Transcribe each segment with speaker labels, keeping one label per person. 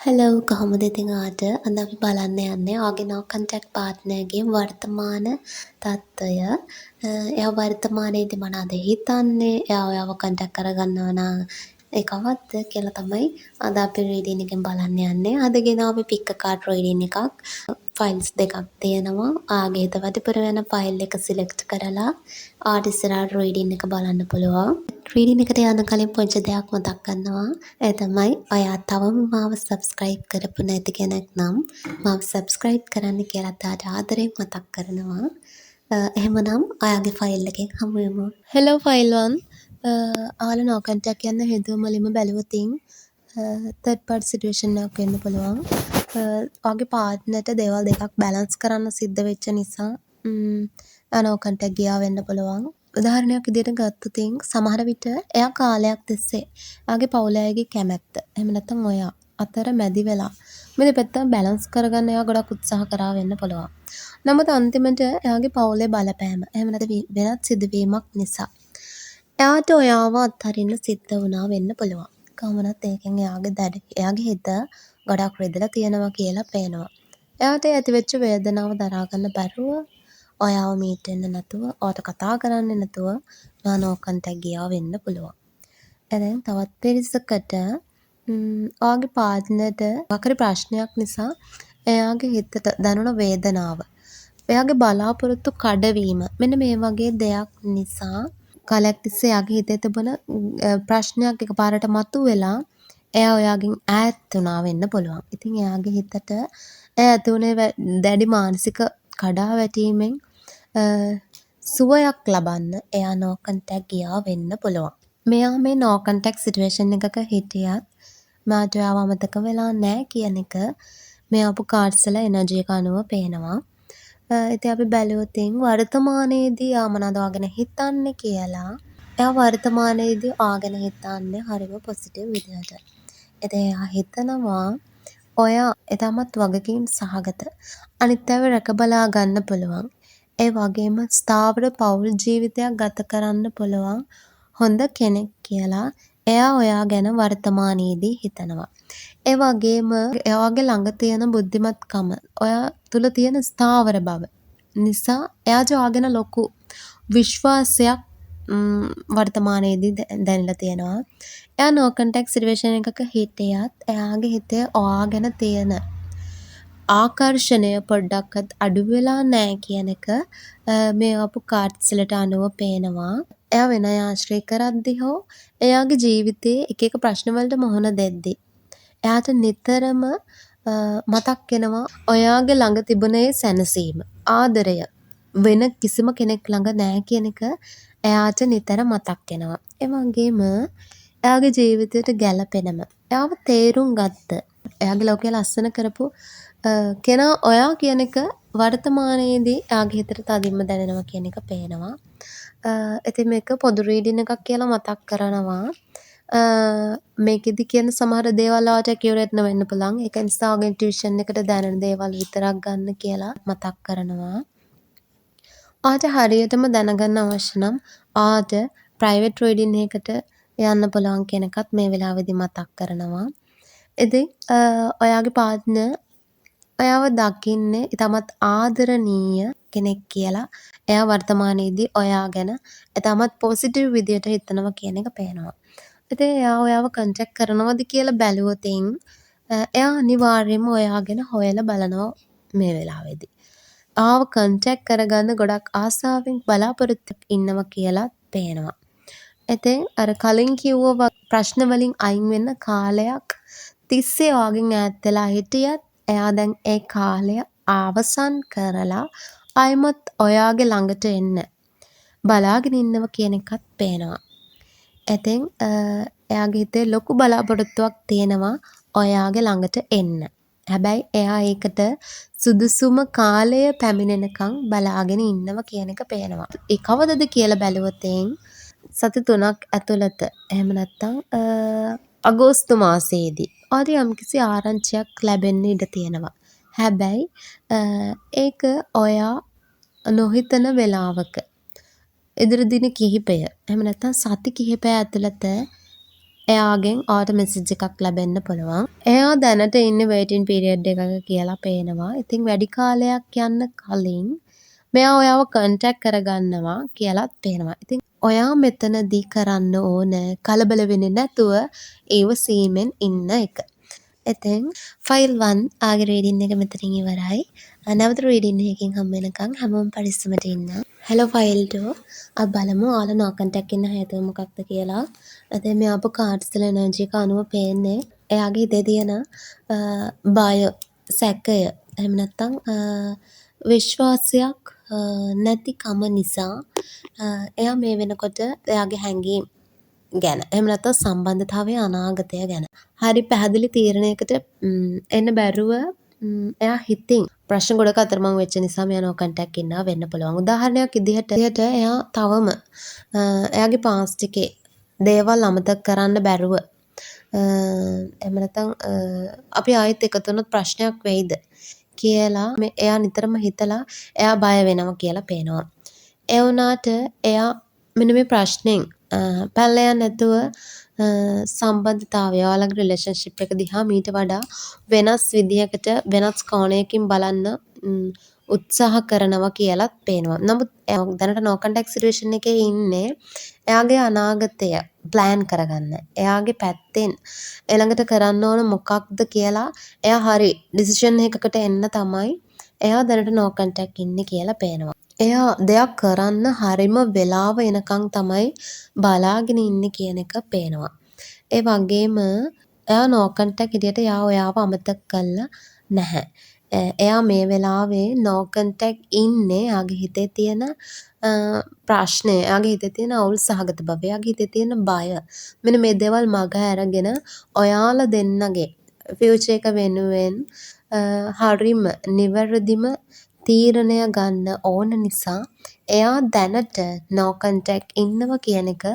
Speaker 1: Hello කොහොමද ඉතින් අද අපි බලන්න යන්නේ ඔයාගේ no contact partner ගේ වර්තමාන තත්ත්වය. එයා වර්තමානයේදී මොනවද හිතන්නේ? එයා ඔයාව contact කරගන්නවා නම් ඒ කවද්ද කියලා තමයි අද අපි reading එකෙන් බලන්න යන්නේ. අද ගෙනාවේ pick a card reading එකක්. ෆයිල්ස් දෙකක් තියෙනවා. ඔයාගේ හිත වැඩිපුර වෙන ෆයිල් එක select කරලා ආට ඉස්සරහට reading එක බලන්න පුළුවන්. reading එකට යන්න කලින් පොඩි දෙයක් මතක් කරනවා. ඒ තමයි ඔයා තවම මාව subscribe කරපු නැති කෙනෙක් නම් මාව subscribe කරන්න කියලා තාට ආදරයෙන් මතක් කරනවා. එහෙමනම් ඔයාගේ ෆයිල් එකෙන් හමු වෙමු. hello file 1. ඔයාලා no contact යන හේතුව මුලින්ම බැලුවොතින් third party situation එකක් වෙන්න පුළුවන්. ඔයාගේ partnerට දේවල් දෙකක් balance කරන්න සිද්ධ වෙච්ච නිසා no contact ගියා වෙන්න පුළුවන්. උදාහරණයක් විදිහට ගත්තොතින් සමහර විට එයා කාලයක් තිස්සේ එයාගේ පවුල අයගේ කැමැත්ත එහෙම නැත්නම් ඔයා අතර මැදි වෙලා මේ දෙපැත්ත බැලන්ස් කරගන්න එයා ගොඩක් උත්සාහ කරා වෙන්න පුළුවන්. නමුත් අන්තිමට එයාගේ පවුලේ බලපෑම එහෙම නැත්නම් වෙනත් සිදුවීමක් නිසා එයාට ඔයාව අත්හරින්න සිද්ධ වුණා වෙන්න පුළුවන්. කොහොමනත් ඒකෙන් එයාගේ හිත ගොඩක් රිදලා තියෙනවා කියලා පේනවා. එයාට ඇතිවෙච්ච වේදනාව දරා ගන්න බැරුව ඔයාව මීට් වෙන්න නැතුව, ඔයාට කතා කරන්නේ නැතුව no contact ගියා වෙන්න පුළුවන්. දැන් තවත් පිරිසකට ඔයාගේ පාර්ට්නර්ට වකරි ප්‍රශ්නයක් නිසා එයාගේ හිතට දැනුණ වේදනාව, එයාගේ බලාපොරොත්තු කඩවීම මෙන්න මේ වගේ දෙයක් නිසා කාලයක් තිස්සේ එයාගේ හිතේ තිබුණ ප්‍රශ්නයක් එකපාරට මතුවෙලා එයා ඔයාගෙන් ඈත් වුණා වෙන්න පුළුවන්. ඉතින් එයාගේ හිතට ඇති වුණේ දැඩි මානසික කඩාවැටීමෙන් සුවයක් ලබන්න එයා no contact ගියා වෙන්න පුළුවන්. මෙයා මේ no contact situation එකක හිටියත් මට ඔයාව අමතක වෙලා නැහැ කියන එක මේ ආපු cards වල energy එක අනුව පේනවා. ඉතින් අපි බැලුවොතින් වර්තමානයේදී යා මොනවද ඔයාගෙන හිතන්නේ කියලා. එයා වර්තමානයේදී ඔයාගෙන හිතන්නේ හරිම positive විදිහට. ඉතින් එයා හිතනවා ඔයා ඊටමත් වගකීම් සහගත අනිත් අයව රැකබලා ගන්න පුළුවන්. ඒ වගේම ස්ථාවර පෞල් ජීවිතයක් ගත කරන්න පුළුවන් හොඳ කෙනෙක් කියලා එයා ඔයා ගැන වර්තමානයේදී හිතනවා. ඒ වගේම එයාගේ ළඟ තියෙන බුද්ධිමත්කම, ඔයා තුල තියෙන ස්ථාවර බව නිසා එයාට ඔයා ගැන ලොකු විශ්වාසයක් වර්තමානයේදී දැනලා තියෙනවා. එයා no contact situation එකක හිටියත් එයාගේ හිතේ ඔයා ගැන තියෙන ආකර්ෂණය පොඩ්ඩක්වත් අඩු වෙලා නැහැ කියන එක මේ ආපු කාඩ්ස් වලට අනුව පේනවා. එයා වෙන අය ආශ්‍රය කරද්දී හෝ එයාගේ ජීවිතයේ එක එක ප්‍රශ්න වලට මුහුණ දෙද්දී එයාට නිතරම මතක් වෙනවා ඔයාගේ ළඟ තිබුණ ඒ සැනසීම, ආදරය වෙන කිසිම කෙනෙක් ළඟ නැහැ කියන එක එයාට නිතර මතක් වෙනවා. ඒ වගේම එයාගේ ජීවිතයට ගැළපෙනම එයාව තේරුම් ගත්ත එයාගේ ලෝකයේ ලස්සන කරපු කෙනා ඔයා කියන එක වර්තමානයේදී එයාගේ හිතට තදින්ම දැනෙනවා කියන එක පේනවා. ඉතින් මේක පොදු රීඩින් එකක් කියලා මතක් කරනවා. මේකෙදි කියන සමහර දේවල් ඔයාට ඇකියුරේට් නොවෙන්න පුළුවන්. ඒක නිසා ඔයාගේ ඉන්ටියුෂන් එකට දැනෙන දේවල් විතරක් ගන්න කියලා මතක් කරනවා. ඔයාට හරියටම දැනගන්න අවශ්‍ය නම් ඔයාට ප්‍රයිවට් රීඩින් එකකට යන්න පුළුවන් කියන එකත් මේ වෙලාවේදී මතක් කරනවා. ඉතින් ඔයාගේ පාර්ට්නර් ඔයාව දකින්නේ ඉතාමත් ආදරණීය කෙනෙක් කියලා එයා වර්තමානයේදී ඔයා ගැන ඉතාමත් පොසිටිව් විදියට හිතනවා කියන එක පේනවා. ඉතින් එයා ඔයාව කන්ටැක්ට් කරනවද කියලා බැලුවොතින් එයා අනිවාර්යයෙන්ම ඔයා ගැන හොයලා බලනවා මේ වෙලාවේදී. ආව කන්ටැක්ට් කරගන්න ගොඩක් ආසාවෙන් බලාපොරොත්තුවක් ඉන්නවා කියලා පේනවා. ඉතින් අර කලින් කිව්වා ප්‍රශ්න වලින් අයින් වෙන්න කාලයක් තිස්සේ ඔයාගෙන් ඈත් වෙලා හිටියත් එයා දැන් ඒ කාලය අවසන් කරලා ආයිමත් ඔයාගේ ළඟට එන්න බලාගෙන ඉන්නවා කියන එකත් පේනවා. ඉතින් එයාගේ හිතේ ලොකු බලාපොරොත්තුවක් තියෙනවා ඔයාගේ ළඟට එන්න. හැබැයි එයා ඒකට සුදුසුම කාලය පැමිණෙනකන් බලාගෙන ඉන්නවා කියන එක පේනවා. ඒ කවදද කියලා බැලුවොත් සති 3ක් ඇතුළත එහෙම නැත්නම් අගෝස්තු මාසයේදී ආදී යම්කිසි ආරංචියක් ලැබෙන්න ඉඩ තියෙනවා. හැබැයි ඒක ඔයා නොහිතන වෙලාවක ඉදිරි දින කිහිපය එහෙම නැත්නම් සති කිහිපය ඇතුළත එයාගෙන් ඔයාට මෙසේජ් එකක් ලැබෙන්න පුළුවන්. එයා දැනට ඉන්නේ වේටින් පීරියඩ් එකක කියලා පේනවා. ඉතින් වැඩි කාලයක් යන්න කලින් මෙයා ඔයාව කන්ටැක්ට් කරගන්නවා කියලාත් පේනවා. ඉතින් ඔයා මෙතනදී කරන්න ඕන කලබල වෙන්නේ නැතුව ඉවසීමෙන් ඉන්න එක. ඉතින් ෆයිල් 1 ආගේ රීඩින් එක මෙතනින් ඉවරයි. නැවත රීඩින් එකකින් හම්බ වෙනකන් හැමෝම පරිස්සමට ඉන්න. හෙලෝ ෆයිල් 2 අපි බලමු ඔයාලා නෝ කන්ටැක්ට් ඉන්න හේතුව මොකක්ද කියලා. ඉතින් මේ ආපු කාඩ්ස් වල එනර්ජි එක අනුව පේන්නේ එයාගේ හිතේ තියෙන බය, සැකය, එහෙම නැත්නම් විශ්වාසයක් නැතිකම නිසා එයා මේ වෙනකොට එයාගේ හැඟීම් ගැන එහෙම නැත්නම් සම්බන්ධතාවයේ අනාගතය ගැන හරි පැහැදිලි තීරණයකට එන්න බැරුව එයා හිතින් ප්‍රශ්න ගොඩක් අතරමං වෙච්ච නිසා මෙයා නෝ කන්ටැක්ට් ඉන්නවා වෙන්න පුළුවන්. උදාහරණයක් විදිහට එයා තවම එයාගේ පාස්ට් එකේ දේවල් අමතක කරන්න බැරුව එහෙම නැත්නම් අපි ආයෙත් එකතු වුණොත් ප්‍රශ්නයක් වෙයිද කියලා එයා නිතරම හිතලා එයා බය වෙනවා කියලා පේනවා. ඒ වුණාට එයා මෙන්න මේ ප්‍රශ්නෙන් පැනලා යන්නේ නැතුව සම්බන්ධතාවය ඔයාලගේ රිලේෂන්ෂිප් එක දිහා මීට වඩා වෙනස් විදිහකට වෙනස් කෝණයකින් බලන්න උත්සාහ කරනවා කියලාත් පේනවා. නමුත් දැනට නෝ කන්ටැක්ට් සිටුේෂන් එකේ ඉන්නේ එයාගේ අනාගතය ප්ලෑන් කරගන්න. එයාගේ පැත්තෙන් ඊළඟට කරන්න ඕන මොකක්ද කියලා එයා හරි ඩිසිෂන් එකකට එන්න තමයි එයා දැනට නෝ කන්ටැක්ට් ඉන්නේ කියලා පේනවා. එයා දෙයක් කරන්න හරිම වෙලාව එනකන් තමයි බලාගෙන ඉන්නේ කියන එක පේනවා. ඒ වගේම එයා නෝ කන්ටැක්ට් විදියට එයා ඔයාව අමතක කළා නැහැ. එයා මේ වෙලාවේ නෝ කන්ටැක්ට් ඉන්නේ එයාගේ හිතේ තියෙන ප්‍රශ්නය, එයාගේ හිතේ තියෙන අවුල් සහගත බව, එයාගේ හිතේ තියෙන බය. මෙන්න මේ දේවල් මග අරගෙන ඔයාලා දෙන්නගේ ෆියුචර් එක වෙනුවෙන් හරිම නිවැරදිම තීරණය ගන්න ඕන නිසා එයා දැනට නෝ කන්ටැක්ට් ඉන්නවා කියන එක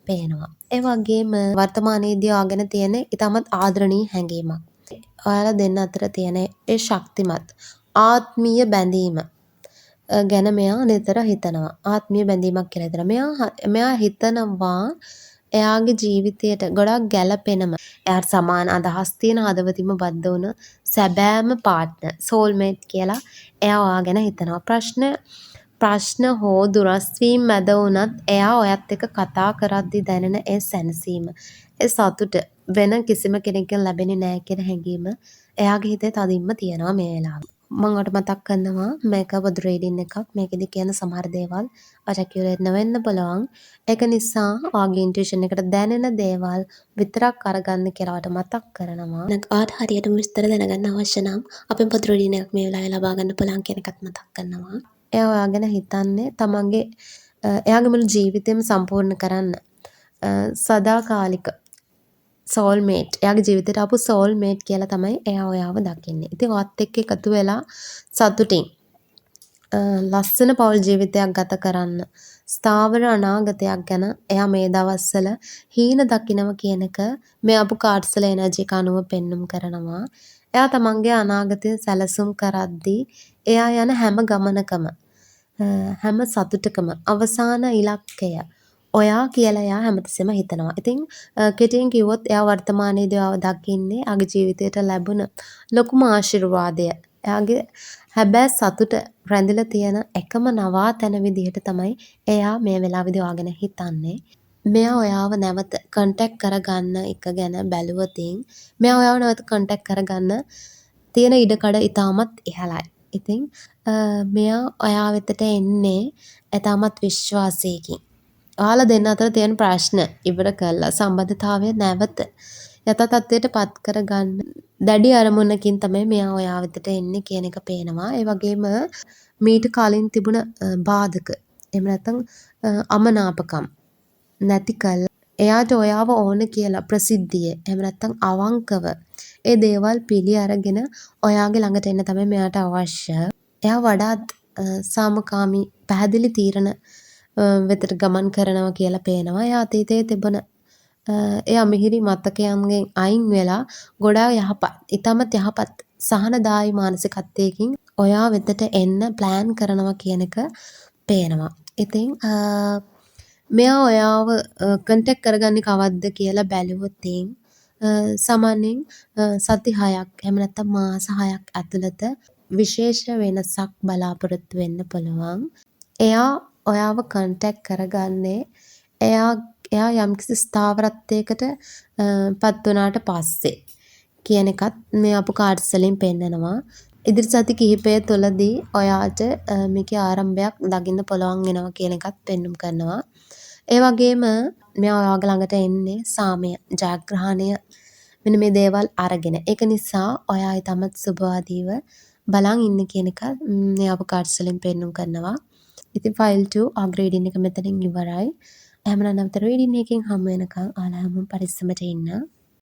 Speaker 1: පේනවා. ඒ වගේම වර්තමානයේදී ඔයාගෙන තියෙන ඉතාමත් ආදරණීය හැඟීමක්. ඔයාලා දෙන්න අතර තියෙන ඒ ශක්තිමත් ආත්මීය බැඳීම ගැන මෙයා නිතර හිතනවා. ආත්මීය බැඳීමක් කියලා හිතනවා. මෙයා හිතනවා එයාගේ ජීවිතයට ගොඩක් ගැළපෙනම එයාට සමාන අදහස් තියෙන හදවතින්ම බද්ධ වුණ සැබෑම පාර්ට්නර් සෝල්මේට් කියලා එයා ඔයා ගැන හිතනවා. ප්‍රශ්න හෝ දුරස් වීම මැද වුණත් එයා ඔයත් එක්ක කතා කරද්දී දැනෙන ඒ සැනසීම, ඒ සතුට වෙන කිසිම කෙනෙක්ගෙන් ලැබෙන්නේ නැහැ කියන හැඟීම එයාගේ හිතේ තදින්ම තියෙනවා මේ වෙලාවේ. මම ඔයාලට මතක් කරනවා මේක පොදු රීඩින් එකක්. මේකෙදි කියන සමහර දේවල් ඇකියුරේට් නොවෙන්න පුළුවන්. ඒක නිසා ඔයාගේ ඉන්ටියුෂන් එකට දැනෙන දේවල් විතරක් අරගන්න කියලා ඔයාලට මතක් කරනවා. ඔයාලට හරියටම විස්තර දැනගන්න අවශ්‍ය නම් අපේ පොදු රීඩින් එකක් මේ වෙලාවේ ලබා ගන්න පුළුවන් කියන එකත් මතක් කරනවා. එයා ඔයා ගැන හිතන්නේ තමන්ගේ එයාගේ මුළු ජීවිතේම සම්පූර්ණ කරන්න සදාකාලික සෝල්මේට්, එයාගේ ජීවිතේට ආපු සෝල්මේට් කියලා තමයි එයා ඔයාව දකින්නේ. ඉතින් ඔයත් එක්ක එකතු වෙලා සතුටින් ලස්සන පෞල් ජීවිතයක් ගත කරන්න, ස්ථාවර අනාගතයක් ගැන එයා මේ දවස්වල හීන දකිනවා කියන එක මේ ආපු කාඩ්ස් වල එනර්ජි එක අනුව පෙන්눔 කරනවා. එයා තමන්ගේ අනාගතය සැලසුම් කරද්දී එයා යන හැම ගමනකම හැම සතුටකම අවසාන ඉලක්කය ඔයා කියලා එයා හැමතිස්සෙම හිතනවා. ඉතින් කෙටියෙන් කිව්වොත් එයා වර්තමානයේදී ඔයාව දකින්නේ එයාගේ ජීවිතයට ලැබුණ ලොකුම ආශිර්වාදය. එයාගේ හැබැයි සතුට රැඳිලා තියෙන එකම නවාතැන විදිහට තමයි එයා මේ වෙලාවේදී ඔයාගෙන හිතන්නේ. මෙයා ඔයාව නැවත කන්ටැක්ට් කරගන්න එක ගැන බැලුවතින් මෙයා ඔයාව නැවත කන්ටැක්ට් කරගන්න තියෙන ඉඩකඩ ඉතාමත් ඉහළයි. ඉතින් මෙයා ඔයා වෙතට එන්නේ ඉතාමත් විශ්වාසයකින්. ඔයාලා දෙන්න අතර තියෙන ප්‍රශ්න ඉවර කරලා සම්බන්ධතාවය නැවත යථා තත්ත්වයට පත් කරගන්න දැඩි අරමුණකින් තමයි මෙයා ඔයා වෙතට එන්නේ කියන එක පේනවා. ඒ වගේම මීට කලින් තිබුණ බාධක එහෙම නැත්නම් අමනාපකම් නැති කළ එයාට ඔයාව ඕන කියලා ප්‍රසිද්ධිය එහෙම නැත්නම් අවංකව ඒ දේවල් පිළි අරගෙන ඔයාගේ ළඟට එන්න තමයි මෙයාට අවශ්‍ය. එයා වඩාත් සාමකාමී පැහැදිලි තීරණ වෙතට ගමන් කරනවා කියලා පේනවා. එයා අතීතයේ තිබුණ එයා මිහිරි මතකයන්ගෙන් අයින් වෙලා ගොඩාක් යහපත්, ඊටමත් යහපත් සහනදායී මානසිකත්වයකින් ඔයා වෙතට එන්න ප්ලෑන් කරනවා කියන එක පේනවා. ඉතින් මෙයා ඔයාව කන්ටැක්ට් කරගන්නේ කවද්ද කියලා බැලුවොතින් සාමාන්‍යයෙන් සති 6ක් එහෙම නැත්නම් මාස 6ක් ඇතුළත විශේෂ වෙනසක් බලාපොරොත්තු වෙන්න පුළුවන්. එයා ඔයාව කන්ටැක්ට් කරගන්නේ එයා එයා යම්කිසි ස්ථාවරත්වයකට පත් වුණාට පස්සේ කියන එකත් මේ අපු කාඩ්ස් වලින් පෙන්නනවා. ඉදිරි සති කිහිපය තුළදී ඔයාට මේකේ ආරම්භයක් දකින්න පුළුවන් වෙනවා කියන එකත් පෙන්නුම් කරනවා. ඒ වගේම මෙයා ඔයාගේ ළඟට එන්නේ සාමය, ජයග්‍රහණය මෙන්න මේ දේවල් අරගෙන. ඒක නිසා ඔයා ඊටමත් සුබවාදීව බලන් ඉන්න කියන එක මේ අපු කාඩ්ස් වලින් පෙන්නුම් කරනවා. ඉතින් ෆයිල් 2 ආග් රීඩින් එක මෙතනින් ඉවරයි. එහෙමනම් නැවත රීඩින් එකකින් හමු වෙනකන් ඔයාලා හැමෝම පරිස්සමට ඉන්න.